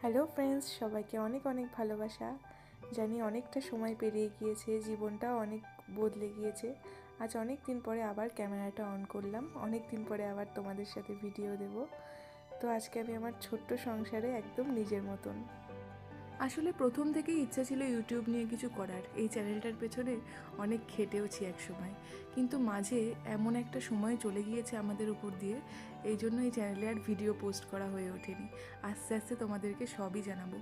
Hello friends, সবাইকে অনেক অনেক ভালোবাসা। জানি অনেকটা সময় পেরিয়ে গিয়েছে, জীবনটাও অনেক বদলে গিয়েছে। আজ অনেক দিন পরে আবার ক্যামেরাটা অন করলাম, অনেক দিন পরে আবার তোমাদের সাথে ভিডিও দেব। তো আজকে আমি আমার ছোট্ট সংসারে একদম নিজের মতন। আসলে প্রথম থেকেই ইচ্ছা ছিল ইউটিউব নিয়ে কিছু করার। এই চ্যানেলটার পেছনে অনেক খেটেওছি এক সময়, কিন্তু মাঝে এমন একটা সময় চলে গিয়েছে আমাদের উপর দিয়ে, এই জন্য এই চ্যানেলে আর ভিডিও পোস্ট করা হয়ে ওঠেনি। আস্তে আস্তে তোমাদেরকে সবই জানাবো।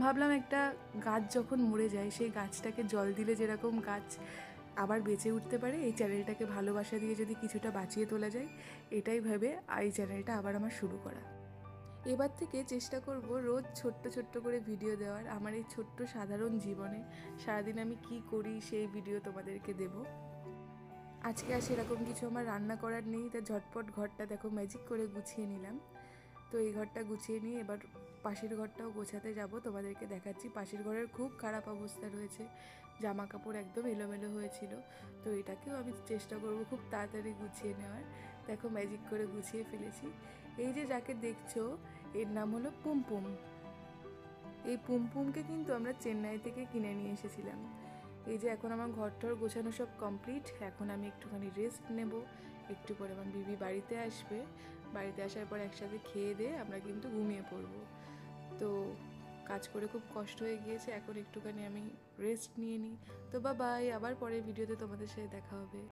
ভাবলাম একটা গাছ যখন মরে যায়, সেই গাছটাকে জল দিলে যেরকম গাছ আবার বেঁচে উঠতে পারে, এই চ্যানেলটাকে ভালোবাসা দিয়ে যদি কিছুটা বাঁচিয়ে তোলা যায়, এটাই ভেবে এই চ্যানেলটা আবার আমার শুরু করা। এবার থেকে চেষ্টা করব রোজ ছোট্ট ছোট্ট করে ভিডিও দেওয়ার। আমার এই ছোট্ট সাধারণ জীবনে সারাদিন আমি কি করি সেই ভিডিও তোমাদেরকে দেব। আজকে আর সেরকম কিছু আমার রান্না করার নেই, তা ঝটপট ঘরটা দেখো ম্যাজিক করে গুছিয়ে নিলাম। তো এই ঘরটা গুছিয়ে নিয়ে এবার পাশের ঘরটাও গোছাতে যাব, তোমাদেরকে দেখাচ্ছি। পাশের ঘরের খুব খারাপ অবস্থা রয়েছে, জামা কাপড় একদম এলোমেলো হয়েছিল। তো এটাকেও আমি চেষ্টা করব খুব তাড়াতাড়ি গুছিয়ে নেওয়ার। দেখো ম্যাজিক করে গুছিয়ে ফেলেছি। এই যে যাকে দেখছো, এর নাম হলো পুমপুম। এই পুমপুমকে কিন্তু আমরা চেন্নাই থেকে কিনে নিয়ে এসেছিলাম। এই যে এখন আমার ঘরটর গোছানো সব কমপ্লিট, এখন আমি একটুখানি রেস্ট নেব। একটু পরে আমার বিবি বাড়িতে আসবে, বাড়িতে আসার পর একসাথে খেয়ে দিয়ে আমরা কিন্তু ঘুমিয়ে পড়বো। তো কাজ করে খুব কষ্ট হয়ে গিয়েছে, এখন একটুখানি আমি রেস্ট নিয়ে নিই। তো বাই, আবার পরের ভিডিওতে তোমাদের সাথে দেখা হবে।